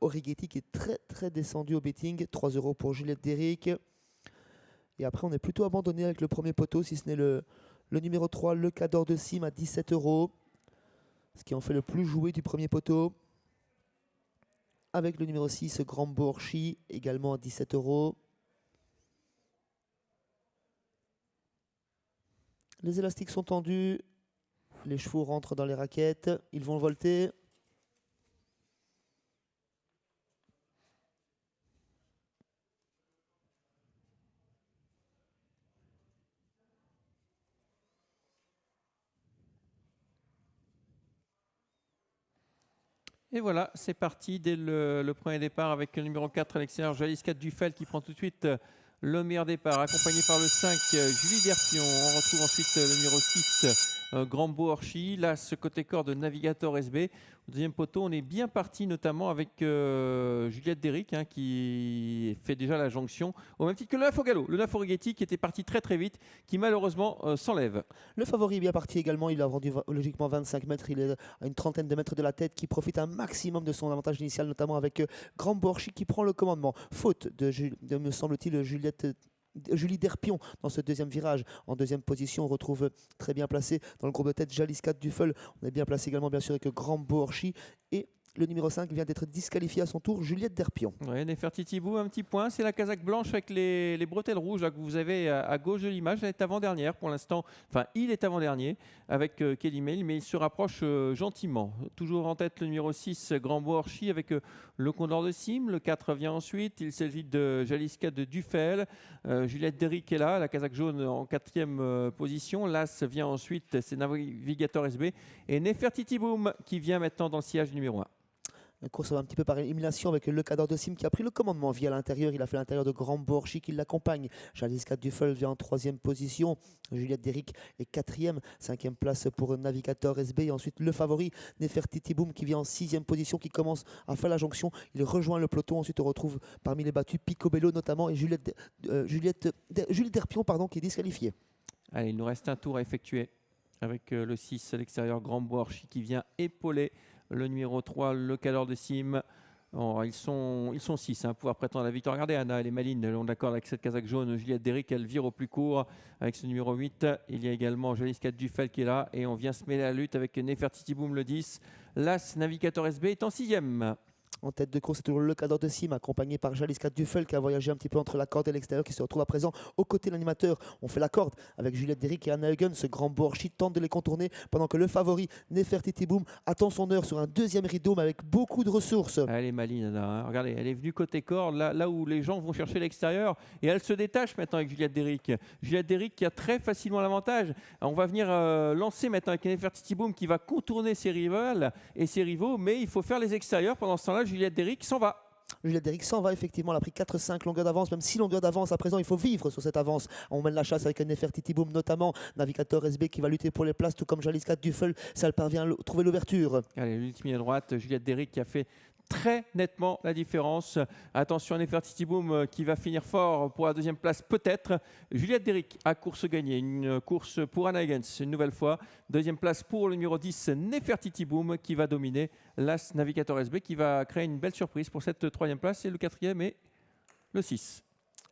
Orighetti qui est très descendu au betting, 3 € pour Juliette Déric. Et après, on est plutôt abandonné avec le premier poteau, si ce n'est le numéro 3, le Cador de Sim à 17 €. Ce qui en fait le plus joué du premier poteau. Avec le numéro 6, Grand Bourchi, également à 17 €. Les élastiques sont tendus. Les chevaux rentrent dans les raquettes. Ils vont volter. Et voilà, c'est parti dès le premier départ avec le numéro 4 à l'extérieur, Jalis 4 Dufel qui prend tout de suite le meilleur départ, accompagné par le 5 Julie Derpion. On retrouve ensuite le numéro 6 Grand Bourchi. Là, ce côté corps de Navigator SB. Au deuxième poteau, on est bien parti, notamment avec Juliette Déric qui fait déjà la jonction, au même titre que le 9 au galop. Le 9 Orighetti qui était parti très vite, qui malheureusement s'enlève. Le favori est bien parti également. Il a rendu logiquement 25 mètres. Il est à une trentaine de mètres de la tête, qui profite un maximum de son avantage initial, notamment avec Grand Bourchi qui prend le commandement. Faute de me semble-t-il, Julie Derpion dans ce deuxième virage. En deuxième position, on retrouve très bien placé dans le groupe de tête Jalis 4 Dufel. On est bien placé également, bien sûr, avec Grand Bourchi. Et le numéro 5 vient d'être disqualifié à son tour, Juliette Derpion. Oui, Nefertiti-Bou, un petit point. C'est la casaque blanche avec les bretelles rouges là, que vous avez à gauche de l'image. Elle est avant-dernière pour l'instant. Enfin, il est avant-dernier avec Kelly Mail, mais il se rapproche gentiment. Toujours en tête le numéro 6, Grand Bourchi, avec le Condor de Sim. Le 4 vient ensuite. Il s'agit de Jaliska de Dufel. Juliette Déric est là, la casaque jaune en quatrième position. L'As vient ensuite, c'est Navigator SB. Et Nefertiti-Boom qui vient maintenant dans le sillage numéro 1. Une course un petit peu par élimination avec le Cador de Sim qui a pris le commandement via l'intérieur. Il a fait l'intérieur de Grand Bourchi qui l'accompagne. Jalis 4 Dufel vient en troisième position. Juliette Déric est quatrième. Cinquième place pour Navigator SB. Et ensuite le favori Nefertiti-Boom qui vient en sixième position, qui commence à faire la jonction. Il rejoint le peloton. Ensuite on retrouve parmi les battus Picobello notamment et Julie Derpion qui est disqualifiée. Allez, il nous reste un tour à effectuer avec le 6 à l'extérieur, Grand Bourchi qui vient épauler le numéro 3, le Cador de Sim. Oh, ils sont 6 à pouvoir prétendre à la victoire. Regardez, Anna, elle est maline. On est d'accord avec cette casaque jaune. Juliette Déric, elle vire au plus court avec ce numéro 8. Il y a également Jalis 4 Dufel qui est là. Et on vient se mêler à la lutte avec Nefertiti-Boom, le 10. L'As Navigator SB est en sixième. En tête de course, c'est toujours le Cador de Sim, accompagné par Jalis 4 Dufel qui a voyagé un petit peu entre la corde et l'extérieur, qui se retrouve à présent aux côtés de l'animateur. On fait la corde avec Juliette Déric et Anna Huguen. Ce Grand Bourchi tente de les contourner pendant que le favori Nefertiti-Boom attend son heure sur un deuxième rideau, mais avec beaucoup de ressources. Elle est maline, Anna, hein. Regardez, elle est venue côté corde, là où les gens vont chercher l'extérieur, et elle se détache maintenant avec Juliette Déric. Juliette Déric qui a très facilement l'avantage. On va venir lancer maintenant avec Nefertiti-Boom qui va contourner ses rivales et ses rivaux, mais il faut faire les extérieurs. Pendant ce temps-là, Juliette Déric s'en va. Juliette Déric s'en va effectivement, elle a pris 4-5 longueurs d'avance, même 6 longueurs d'avance à présent. Il faut vivre sur cette avance. On mène la chasse avec Nefertiti-Boom notamment, Navigator SB qui va lutter pour les places, tout comme Jalis 4 Dufel, si elle parvient à trouver l'ouverture. Allez, l'ultime à droite, Juliette Déric qui a fait très nettement la différence. Attention à Nefertiti-Boom qui va finir fort pour la deuxième place peut-être. Juliette Déric à course gagnée. Une course pour Anna Huguen une nouvelle fois. Deuxième place pour le numéro 10 Nefertiti-Boom qui va dominer l'As Navigator SB qui va créer une belle surprise pour cette troisième place. Et le quatrième est le 6.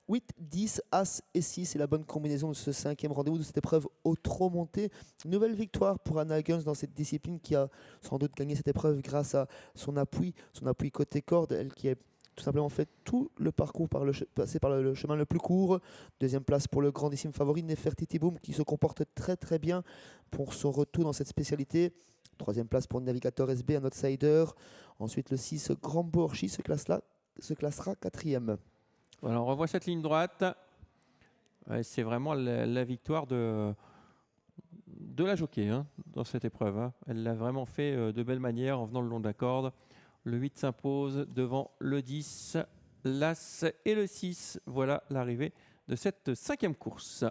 8, 10, As et 6, c'est la bonne combinaison de ce cinquième rendez-vous de cette épreuve au trot monté. Nouvelle victoire pour Anna Huguen dans cette discipline qui a sans doute gagné cette épreuve grâce à son appui côté corde, elle qui a tout simplement fait tout le parcours passé par le chemin le plus court. Deuxième place pour le grandissime favori Nefertiti-Boom qui se comporte très bien pour son retour dans cette spécialité. Troisième place pour Navigator SB, un outsider. Ensuite le 6 Grand Bourchi se classera quatrième. Voilà, on revoit cette ligne droite. Ouais, c'est vraiment la victoire de la jockey dans cette épreuve. Hein. Elle l'a vraiment fait de belle manière en venant le long de la corde. Le 8 s'impose devant le 10, l'As et le 6. Voilà l'arrivée de cette cinquième course.